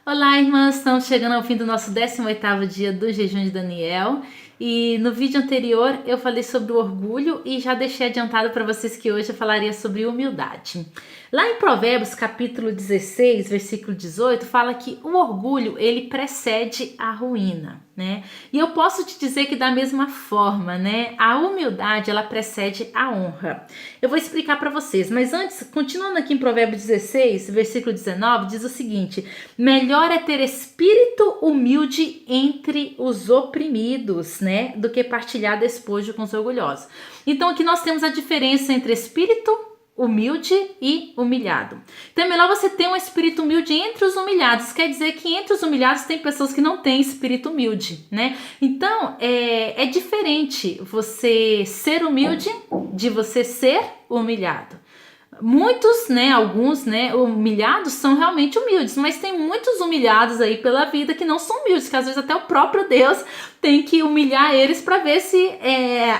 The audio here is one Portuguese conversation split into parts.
Olá, irmãs! Estamos chegando ao fim do nosso 18º dia do jejum de Daniel. E no vídeo anterior eu falei sobre o orgulho e já deixei adiantado para vocês que hoje eu falaria sobre humildade. Lá em Provérbios, capítulo 16, versículo 18, fala que o orgulho, ele precede a ruína, né? E eu posso te dizer que da mesma forma, né? A humildade, ela precede a honra. Eu vou explicar para vocês, mas antes, continuando aqui em Provérbios 16, versículo 19, diz o seguinte: melhor é ter espírito humilde entre os oprimidos, né? Do que partilhar despojo com os orgulhosos. Então aqui nós temos a diferença entre espírito humilde e humilhado. Então é melhor você ter um espírito humilde entre os humilhados. Quer dizer que entre os humilhados tem pessoas que não têm espírito humilde, né? Então é diferente você ser humilde de você ser humilhado. Muitos, né, alguns, né, humilhados são realmente humildes, mas tem muitos humilhados aí pela vida que não são humildes, que às vezes até o próprio Deus tem que humilhar eles para ver se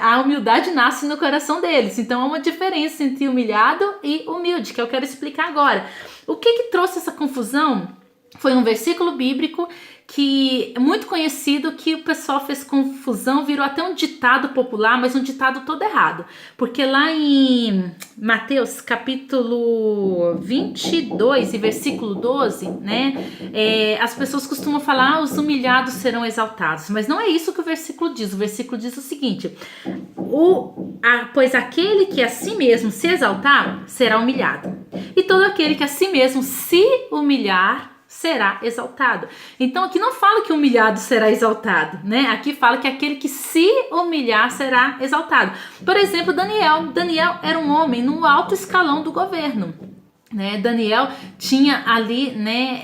a humildade nasce no coração deles. Então há uma diferença entre humilhado e humilde, que eu quero explicar agora. O que trouxe essa confusão? Foi um versículo bíblico que é muito conhecido, que o pessoal fez confusão, virou até um ditado popular, mas um ditado todo errado. Porque lá em Mateus capítulo 22 e versículo 12, né, as pessoas costumam falar, os humilhados serão exaltados. Mas não é isso que o versículo diz. O versículo diz o seguinte: pois aquele que a si mesmo se exaltar, será humilhado. E todo aquele que a si mesmo se humilhar, será exaltado. Então aqui não fala que o humilhado será exaltado, né? Aqui fala que aquele que se humilhar será exaltado. Por exemplo, Daniel era um homem no alto escalão do governo, né? Daniel tinha ali, né,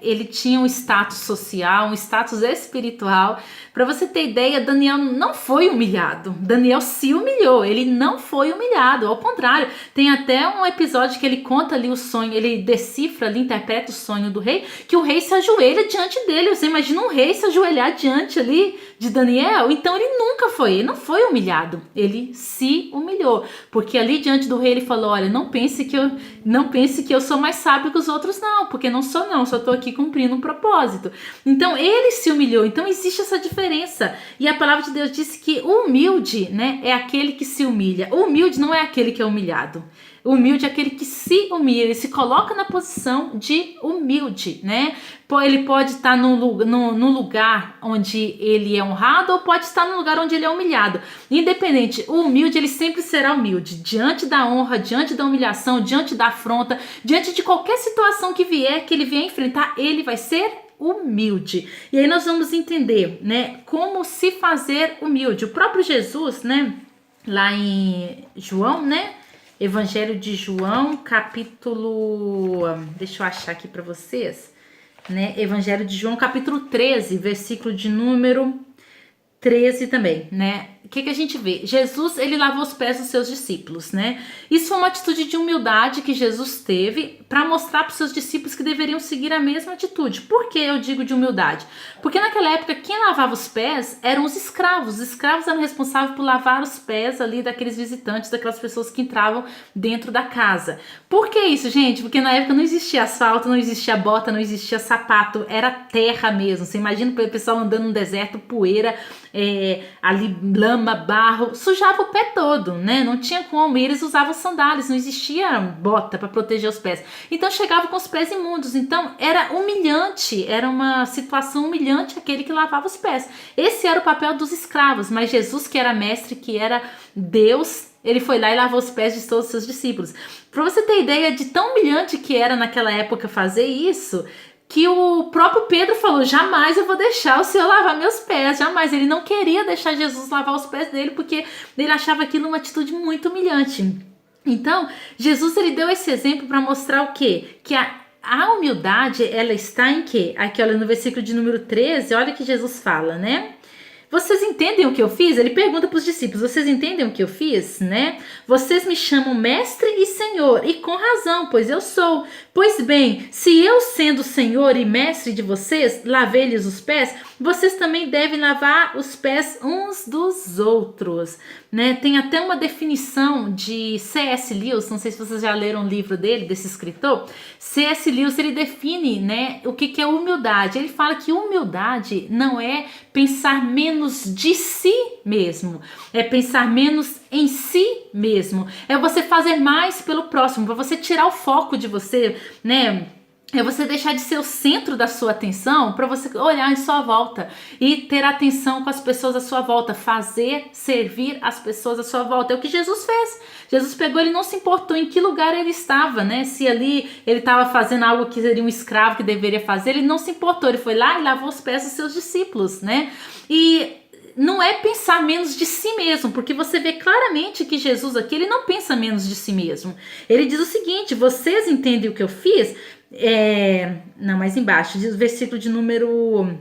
ele tinha um status social, um status espiritual. Para você ter ideia, Daniel não foi humilhado. Daniel se humilhou, ele não foi humilhado, ao contrário. Tem até um episódio que ele conta ali o sonho, ele decifra ali, interpreta o sonho do rei, que o rei se ajoelha diante dele. Você imagina um rei se ajoelhar diante ali de Daniel? Então ele não foi humilhado, ele se humilhou, porque ali diante do rei ele falou: olha, não pense que eu sou mais sábio que os outros, não, porque não sou, não, só estou aqui cumprindo um propósito. Então ele se humilhou. Então existe essa diferença. E a palavra de Deus disse que o humilde, né, é aquele que se humilha. O humilde não é aquele que é humilhado. O humilde é aquele que se humilha, ele se coloca na posição de humilde, né? Ele pode estar no lugar onde ele é honrado, ou pode estar no lugar onde ele é humilhado. Independente, o humilde, ele sempre será humilde. Diante da honra, diante da humilhação, diante da afronta, diante de qualquer situação que ele vier enfrentar, ele vai ser humilde. E aí nós vamos entender, né, como se fazer humilde. O próprio Jesus, né, lá em João, né, Evangelho de João, capítulo, deixa eu achar aqui para vocês, né, Evangelho de João, capítulo 13, versículo de número 13 também, né? O que a gente vê? Jesus, ele lavou os pés dos seus discípulos, né? Isso foi uma atitude de humildade que Jesus teve para mostrar para os seus discípulos que deveriam seguir a mesma atitude. Por que eu digo de humildade? Porque naquela época quem lavava os pés eram os escravos. Os escravos eram responsáveis por lavar os pés ali daqueles visitantes, daquelas pessoas que entravam dentro da casa. Por que isso, gente? Porque na época não existia asfalto, não existia bota, não existia sapato, era terra mesmo. Você imagina o pessoal andando no deserto, poeira, ali lama, barro, sujava o pé todo, né? Não tinha como, e eles usavam sandálias, não existia bota para proteger os pés. Então chegava com os pés imundos. Então era humilhante, era uma situação humilhante aquele que lavava os pés. Esse era o papel dos escravos, mas Jesus, que era mestre, que era Deus, ele foi lá e lavou os pés de todos os seus discípulos. Para você ter ideia de tão humilhante que era naquela época fazer isso, que o próprio Pedro falou: jamais eu vou deixar o Senhor lavar meus pés, jamais. Ele não queria deixar Jesus lavar os pés dele, porque ele achava aquilo uma atitude muito humilhante. Então, Jesus, ele deu esse exemplo para mostrar o quê? Que a humildade, ela está em quê? Aqui, olha, no versículo de número 13, olha que Jesus fala, né? Vocês entendem o que eu fiz? Ele pergunta para os discípulos: vocês entendem o que eu fiz, né? Vocês me chamam mestre e senhor, e com razão, pois eu sou. Pois bem, se eu, sendo Senhor e Mestre de vocês, lavei-lhes os pés, vocês também devem lavar os pés uns dos outros, né? Tem até uma definição de C.S. Lewis, não sei se vocês já leram o livro dele, desse escritor. C.S. Lewis, ele define, né, o que é humildade. Ele fala que humildade não é pensar menos de si mesmo, é pensar menos em si mesmo, é você fazer mais pelo próximo, para você tirar o foco de você, né? É você deixar de ser o centro da sua atenção para você olhar em sua volta e ter atenção com as pessoas à sua volta, fazer, servir as pessoas à sua volta. É o que Jesus fez. Jesus pegou, ele não se importou em que lugar ele estava, né? Se ali ele estava fazendo algo que seria um escravo que deveria fazer, ele não se importou. Ele foi lá e lavou os pés dos seus discípulos, né? E não é pensar menos de si mesmo, porque você vê claramente que Jesus aqui, ele não pensa menos de si mesmo. Ele diz o seguinte: vocês entendem o que eu fiz? Não, mais embaixo, diz o versículo de número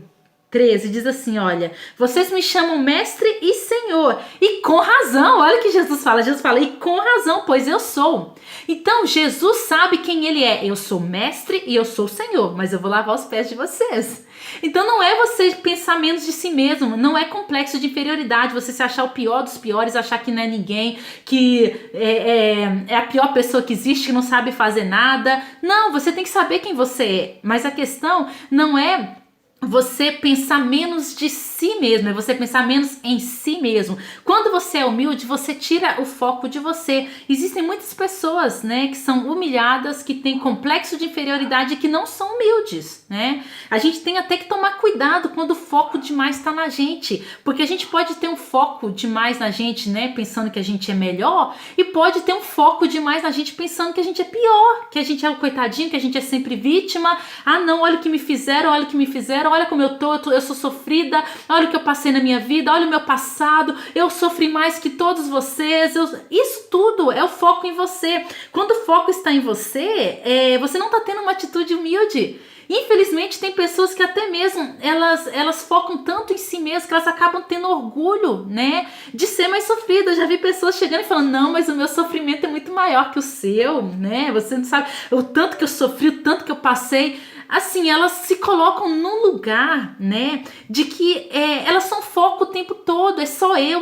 13, diz assim, olha, vocês me chamam mestre e senhor, e com razão. Olha o que Jesus fala, e com razão, pois eu sou. Então Jesus sabe quem ele é. Eu sou mestre e eu sou senhor, mas eu vou lavar os pés de vocês. Então não é você pensar menos de si mesmo, não é complexo de inferioridade, você se achar o pior dos piores, achar que não é ninguém, que é a pior pessoa que existe, que não sabe fazer nada. Não, você tem que saber quem você é, mas a questão não é você pensar menos de si mesmo, é você pensar menos em si mesmo. Quando você é humilde, você tira o foco de você. Existem muitas pessoas, né, que são humilhadas, que têm complexo de inferioridade e que não são humildes, né? A gente tem até que tomar cuidado quando o foco demais está na gente, porque a gente pode ter um foco demais na gente, né, pensando que a gente é melhor, e pode ter um foco demais na gente pensando que a gente é pior, que a gente é o coitadinho, que a gente é sempre vítima. Ah, não, olha o que me fizeram, olha como eu sou sofrida, olha o que eu passei na minha vida, olha o meu passado, eu sofri mais que todos vocês. Isso tudo é o foco em você. Quando o foco está em você, você não está tendo uma atitude humilde. Infelizmente tem pessoas que até mesmo elas focam tanto em si mesmas que elas acabam tendo orgulho, né, de ser mais sofrida. Eu já vi pessoas chegando e falando, não, mas o meu sofrimento é muito maior que o seu, né, você não sabe o tanto que eu sofri, o tanto que eu passei. Assim, elas se colocam num lugar, né, de que elas são foco o tempo todo, é só eu.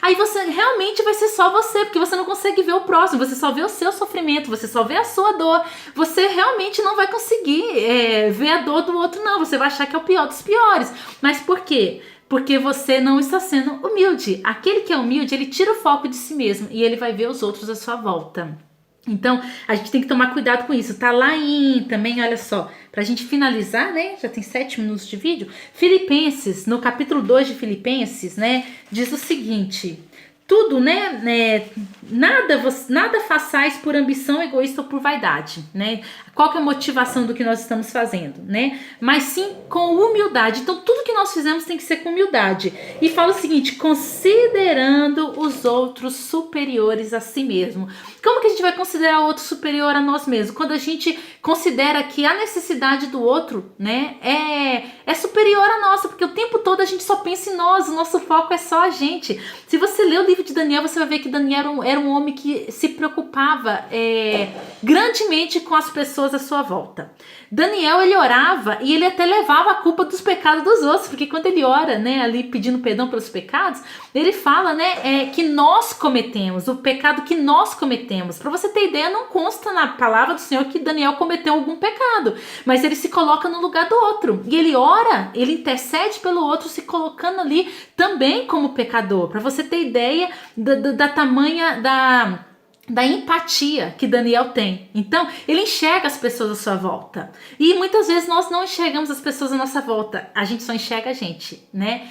Aí você realmente vai ser só você, porque você não consegue ver o próximo, você só vê o seu sofrimento, você só vê a sua dor, você realmente não vai conseguir ver a dor do outro, não, você vai achar que é o pior dos piores. Mas por quê? Porque você não está sendo humilde. Aquele que é humilde, ele tira o foco de si mesmo e ele vai ver os outros à sua volta. Então, a gente tem que tomar cuidado com isso. Tá lá também, olha só, pra gente finalizar, né? Já tem 7 minutos de vídeo. Filipenses, no capítulo 2 de Filipenses, né? Diz o seguinte: tudo, né? Nada façais por ambição egoísta ou por vaidade, né? Qual que é a motivação do que nós estamos fazendo, né? Mas sim com humildade. Então, tudo que nós fizemos tem que ser com humildade. E fala o seguinte: considerando os outros superiores a si mesmo. Como que a gente vai considerar o outro superior a nós mesmos? Quando a gente considera que a necessidade do outro, né, é superior à nossa, porque o tempo todo a gente só pensa em nós, o nosso foco é só a gente. Se você ler o livro de Daniel, você vai ver que Daniel era um homem que se preocupava grandemente com as pessoas à sua volta. Daniel, ele orava e ele até levava a culpa dos pecados dos outros, porque quando ele ora, né, ali pedindo perdão pelos pecados, ele fala, né, que nós cometemos, o pecado que nós cometemos. Para você ter ideia, não consta na palavra do Senhor que Daniel cometeu algum pecado, mas ele se coloca no lugar do outro, e ele ora, ele intercede pelo outro, se colocando ali também como pecador, para você ter ideia da tamanha da empatia que Daniel tem. Então, ele enxerga as pessoas à sua volta. E muitas vezes nós não enxergamos as pessoas à nossa volta. A gente só enxerga a gente, né?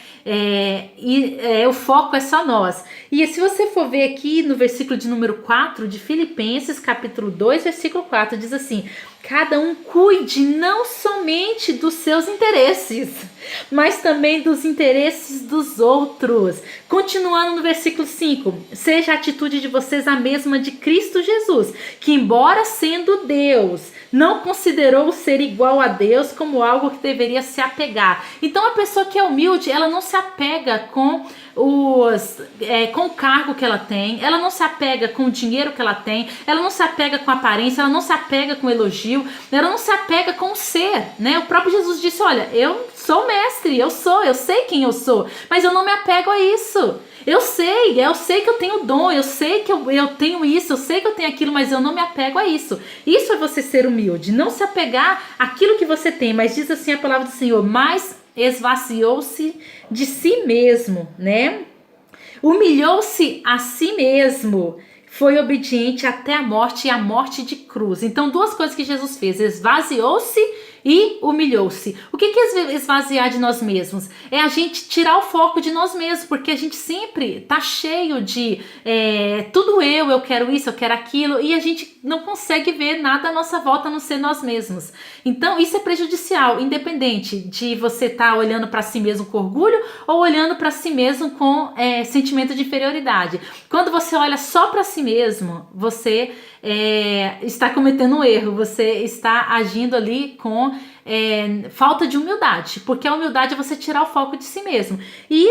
O foco é só nós. E se você for ver aqui no versículo de número 4 de Filipenses, capítulo 2, versículo 4, diz assim: cada um cuide não somente dos seus interesses, mas também dos interesses dos outros. Continuando no versículo 5, seja a atitude de vocês a mesma de Cristo Jesus, que embora sendo Deus, não considerou o ser igual a Deus como algo que deveria se apegar. Então a pessoa que é humilde, ela não se apega com o cargo que ela tem, ela não se apega com o dinheiro que ela tem, ela não se apega com a aparência, ela não se apega com o elogio, ela não se apega com o ser, né? O próprio Jesus disse, olha, eu sou mestre, eu sei quem eu sou, mas eu não me apego a isso. Eu sei que eu tenho dom, eu sei que eu tenho isso, eu sei que eu tenho aquilo, mas eu não me apego a isso. Isso é você ser humilde, não se apegar àquilo que você tem, mas diz assim a palavra do Senhor, mas esvaziou-se de si mesmo, né? Humilhou-se a si mesmo, foi obediente até a morte e a morte de cruz. Então, duas coisas que Jesus fez, esvaziou-se e humilhou-se. O que é esvaziar de nós mesmos? É a gente tirar o foco de nós mesmos, porque a gente sempre tá cheio de tudo eu quero isso, eu quero aquilo, e a gente não consegue ver nada à nossa volta a não ser nós mesmos. Então isso é prejudicial, independente de você estar olhando para si mesmo com orgulho ou olhando para si mesmo com sentimento de inferioridade. Quando você olha só para si mesmo, você está cometendo um erro, você está agindo ali com falta de humildade, porque a humildade é você tirar o foco de si mesmo. E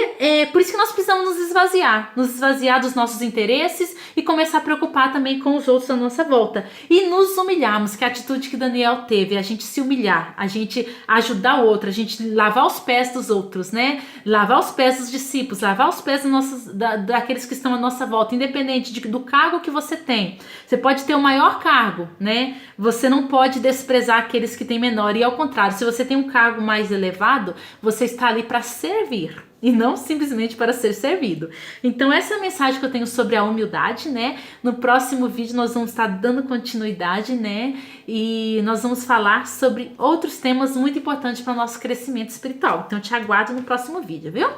por isso que nós precisamos nos esvaziar dos nossos interesses e começar a preocupar também com os outros à nossa volta. E nos humilharmos, que é a atitude que Daniel teve, a gente se humilhar, a gente ajudar o outro, a gente lavar os pés dos outros, né? Lavar os pés dos discípulos, lavar os pés daqueles que estão à nossa volta, independente do cargo que você tem. Você pode ter o maior cargo, né? Você não pode desprezar aqueles que têm menor, e ao contrário, se você tem um cargo mais elevado, você está ali para servir e não simplesmente para ser servido. Então essa é a mensagem que eu tenho sobre a humildade, né? No próximo vídeo nós vamos estar dando continuidade, né? E nós vamos falar sobre outros temas muito importantes para o nosso crescimento espiritual. Então eu te aguardo no próximo vídeo, viu?